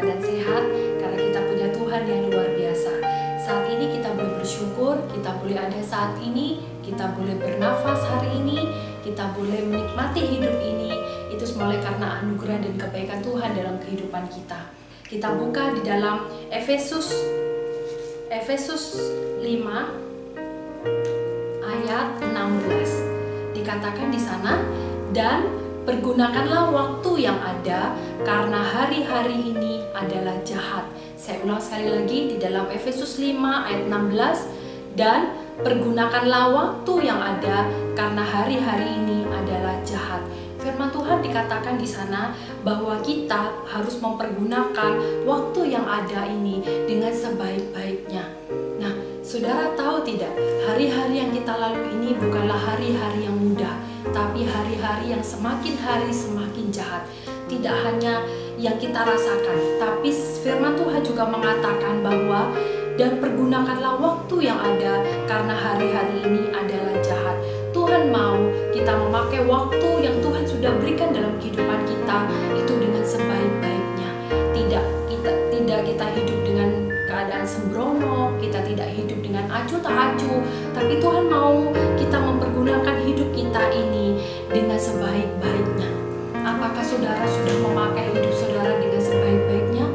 keadaan sehat karena kita punya Tuhan yang luar biasa. Saat ini kita boleh bersyukur, kita boleh ada saat ini, kita boleh bernafas hari ini, kita boleh menikmati hidup ini. Itu semua karena anugerah dan kebaikan Tuhan dalam kehidupan kita. Kita buka di dalam Efesus 5 ayat 16. Dikatakan di sana, dan pergunakanlah waktu yang ada karena hari-hari ini adalah jahat. Saya ulang sekali lagi di dalam Efesus 5 ayat 16. Dan pergunakanlah waktu yang ada karena hari-hari ini adalah jahat. Firman Tuhan dikatakan di sana bahwa kita harus mempergunakan waktu yang ada ini dengan sebaik-baiknya. Nah, saudara tahu tidak, hari-hari yang kita lalui ini bukanlah hari-hari yang mudah, tapi hari-hari yang semakin hari semakin jahat. Tidak hanya yang kita rasakan, tapi firman Tuhan juga mengatakan bahwa dan pergunakanlah waktu yang ada karena hari-hari ini adalah jahat. Tuhan mau kita memakai waktu yang Tuhan sudah berikan dalam kehidupan kita itu dengan sebaik-baiknya. Tidak kita hidup dengan keadaan sembrono, kita tidak hidup dengan acuh tak acuh, tapi Tuhan mau kita mempergunakan hidup kita ini dengan sebaik-baiknya. Apakah saudara sudah memakai hidup saudara dengan sebaik-baiknya,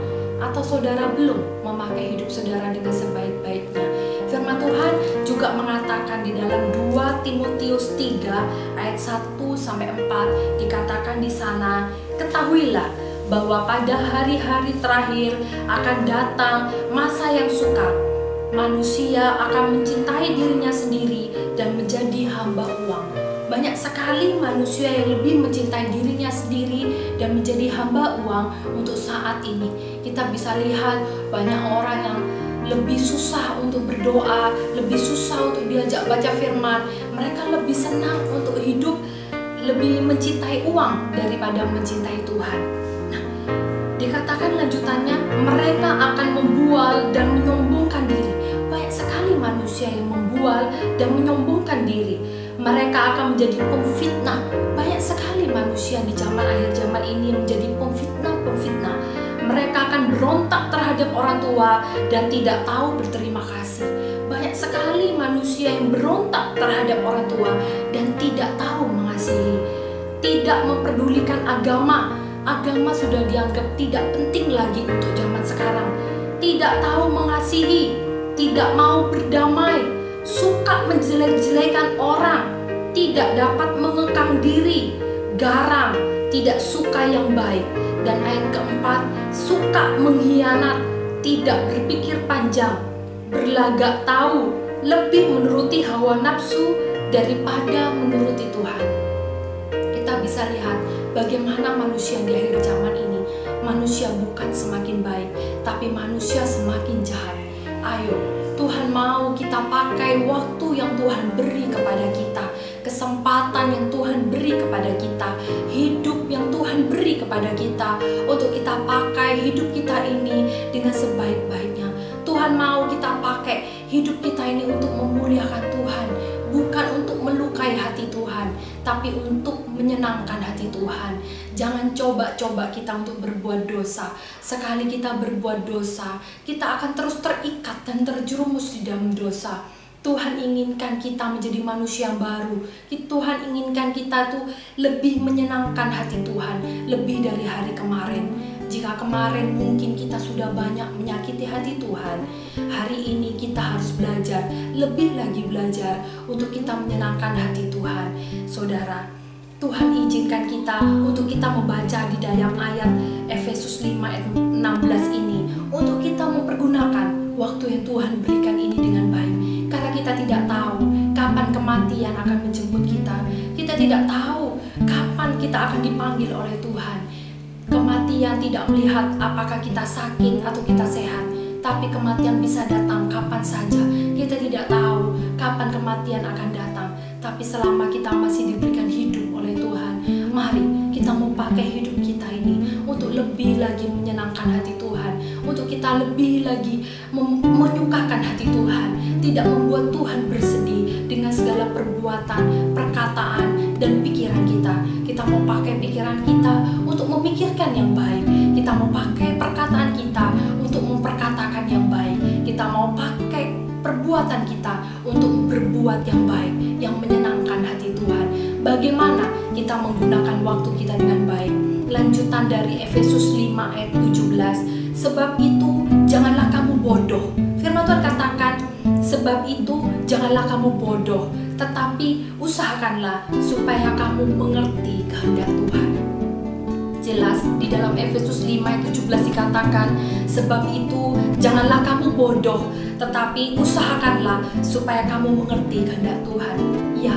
atau saudara belum memakai hidup saudara dengan sebaik-baiknya? Firman Tuhan juga mengatakan di dalam 2 Timotius 3 ayat 1-4 dikatakan di sana, ketahuilah bahwa pada hari-hari terakhir akan datang masa yang sukar. Manusia akan mencintai dirinya sendiri dan menjadi hamba uang. Banyak sekali manusia yang lebih mencintai dirinya sendiri dan menjadi hamba uang untuk saat ini. Kita bisa lihat banyak orang yang lebih susah untuk berdoa, lebih susah untuk diajak baca firman. Mereka lebih senang untuk hidup, lebih mencintai uang daripada mencintai Tuhan. Nah, dikatakan lanjutannya, mereka akan membual dan menyombongkan diri. Banyak sekali manusia yang membual dan menyombongkan diri. Mereka akan menjadi pemfitnah. Banyak sekali manusia di zaman akhir zaman ini menjadi pemfitnah. Mereka akan berontak terhadap orang tua dan tidak tahu berterima kasih. Banyak sekali manusia yang berontak terhadap orang tua dan tidak tahu mengasihi. Tidak memperdulikan agama. Agama sudah dianggap tidak penting lagi untuk zaman sekarang. Tidak tahu mengasihi, tidak mau berdamai, suka menjelek-jelekan orang, tidak dapat mengekang diri, garang, tidak suka yang baik. Dan ayat keempat, suka mengkhianat, tidak berpikir panjang, berlagak tahu, lebih menuruti hawa nafsu daripada menuruti Tuhan. Kita bisa lihat bagaimana manusia di akhir zaman ini. Manusia bukan semakin baik, tapi manusia semakin jahat. Ayo, Tuhan mau kita pakai waktu yang Tuhan beri kepada kita, kesempatan yang Tuhan beri kepada kita, hidup yang Tuhan beri kepada kita, untuk kita pakai hidup kita ini dengan sebaik-baiknya. Tuhan mau kita pakai hidup kita ini untuk memuliakan Tuhan, bukan untuk melukai hati Tuhan, tapi untuk menyenangkan hati Tuhan. Jangan coba-coba kita untuk berbuat dosa. Sekali kita berbuat dosa, kita akan terus terikat dan terjerumus di dalam dosa. Tuhan inginkan kita menjadi manusia yang baru. Tuhan inginkan kita tuh lebih menyenangkan hati Tuhan, lebih dari hari kemarin. Jika kemarin mungkin kita sudah banyak menyakiti hati Tuhan, hari ini kita harus belajar, lebih lagi belajar untuk kita menyenangkan hati Tuhan. Saudara, Tuhan izinkan kita untuk kita membaca di dalam ayat Efesus 5 ayat 16 ini, untuk kita mempergunakan waktu yang Tuhan berikan ini dengan baik. Karena kita tidak tahu kapan kematian akan menjemput kita. Kita tidak tahu kapan kita akan dipanggil oleh Tuhan. Kematian tidak melihat apakah kita sakit atau kita sehat, tapi kematian bisa datang kapan saja. Kita tidak tahu kapan kematian akan datang, tapi selama kita masih diberikan hidup oleh Tuhan, mari kita mau pakai hidup kita ini untuk lebih lagi menyenangkan hati Tuhan, untuk kita lebih lagi menyukakan hati Tuhan, tidak membuat Tuhan bersedih dengan segala perbuatan, perkataan, dan pikiran kita. Kita mau pakai pikiran kita untuk memikirkan yang baik. Kita mau pakai perkataan kita kekuatan kita untuk berbuat yang baik, yang menyenangkan hati Tuhan. Bagaimana kita menggunakan waktu kita dengan baik? Lanjutan dari Efesus 5 ayat 17. Sebab itu janganlah kamu bodoh. Firman Tuhan katakan, sebab itu janganlah kamu bodoh, tetapi usahakanlah supaya kamu mengerti kehendak Tuhan. Jelas di dalam Efesus 5 ayat 17 dikatakan, sebab itu janganlah kamu bodoh, tetapi usahakanlah supaya kamu mengerti kehendak Tuhan. Ya,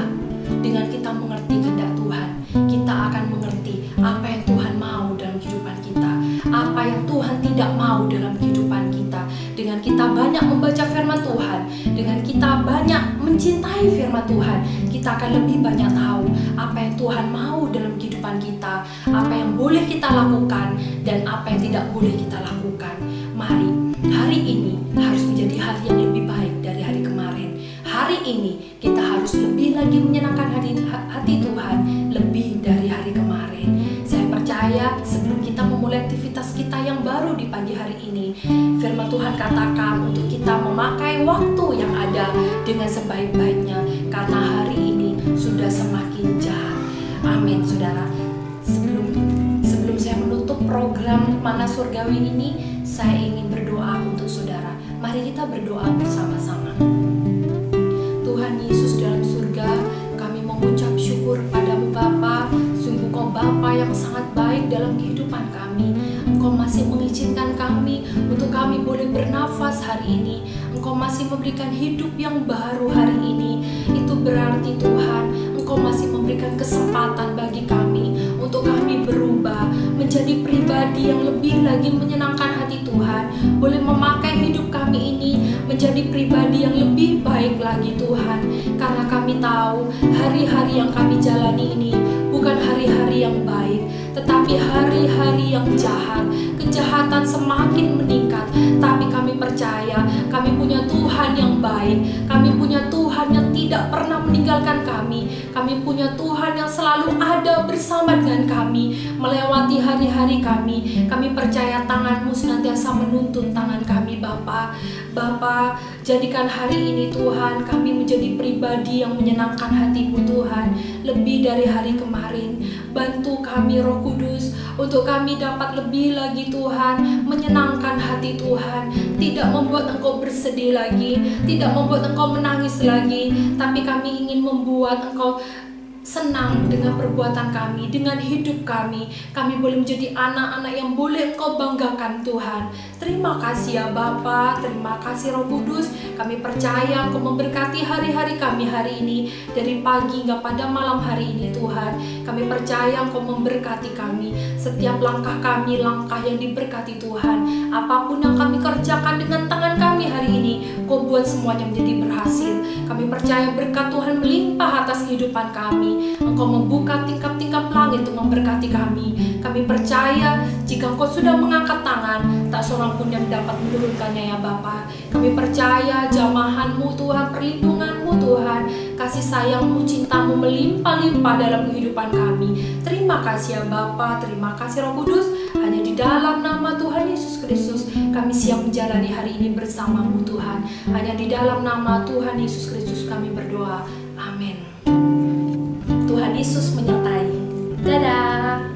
dengan kita mengerti kehendak Tuhan, kita akan mengerti apa yang Tuhan mau dalam kehidupan kita, apa yang Tuhan tidak mau dalam kehidupan kita. Dengan kita banyak membaca firman Tuhan, dengan kita banyak mencintai firman Tuhan, kita akan lebih banyak tahu apa yang Tuhan mau dalam kehidupan kita, apa yang boleh kita lakukan dan apa yang tidak boleh kita lakukan. Mari, hari ini harus menjadi hari yang lebih baik dari hari kemarin. Hari ini kita harus lebih lagi menyenangkan hati Tuhan lebih dari hari kemarin. Saya percaya sebelum kita memulai aktivitas kita yang baru di pagi hari ini, firman Tuhan katakan untuk kita memakai waktu yang ada dengan sebaik-baiknya, karena hari ini sudah semakin jahat. Amin, saudara. Sebelum saya menutup program Mana Surgawi ini, saya ingin berdoa untuk saudara. Mari kita berdoa bersama-sama. Tuhan Yesus dalam surga, kami mengucap syukur padamu Bapa. Sungguh Kau Bapa yang sangat baik dalam kehidupan kami. Engkau masih mengizinkan kami untuk kami boleh bernafas hari ini. Engkau masih memberikan hidup yang baru hari ini. Itu berarti Tuhan, Engkau masih memberikan kesempatan bagi kami untuk kami berubah menjadi pribadi yang lebih lagi menyenangkan hati Tuhan. Boleh memakai hidup kami ini menjadi pribadi yang lebih baik lagi Tuhan. Karena kami tahu hari-hari yang kami jalani ini bukan hari-hari yang baik, tetapi hari-hari yang jahat. Kejahatan semakin meningkat, tapi kami percaya kami punya Tuhan yang baik. Kami punya Tuhan yang tidak pernah meninggalkan kami. Kami punya Tuhan yang selalu ada bersama dengan kami melewati hari-hari kami. Kami percaya tangan-Mu senantiasa menuntun tangan kami Bapa. Bapa, jadikan hari ini Tuhan kami menjadi pribadi yang menyenangkan hati-Mu Tuhan lebih dari hari kemarin. Bantu kami Roh Kudus untuk kami dapat lebih lagi Tuhan menyenangkan hati Tuhan, tidak membuat Engkau bersedih lagi, tidak membuat Engkau menangis lagi, tapi kami ingin membuat Engkau senang dengan perbuatan kami, dengan hidup kami. Kami boleh menjadi anak-anak yang boleh Engkau banggakan Tuhan. Terima kasih ya Bapa, terima kasih Roh Kudus. Kami percaya Engkau memberkati hari-hari kami hari ini, dari pagi hingga pada malam hari ini Tuhan. Kami percaya Engkau memberkati kami. Setiap langkah kami, langkah yang diberkati Tuhan. Apapun yang kami kerjakan dengan tangan kami hari ini, Kau buat semuanya menjadi berhasil. Kami percaya berkat Tuhan melimpah atas kehidupan kami. Engkau membuka tingkap-tingkap langit untuk memberkati kami. Kami percaya jika Engkau sudah mengangkat tangan, tak seorang pun yang dapat menurunkannya ya Bapa. Kami percaya jamahan-Mu Tuhan, perlindungan-Mu Tuhan, kasih sayang-Mu, cinta-Mu melimpah-limpah dalam kehidupan kami. Terima kasih ya Bapa, terima kasih Roh Kudus. Hanya di dalam nama Tuhan Yesus Kristus kami siap menjalani hari ini bersama-Mu Tuhan. Hanya di dalam nama Tuhan Yesus Kristus kami berdoa. Amin. Tuhan Yesus menyertai. Dadah.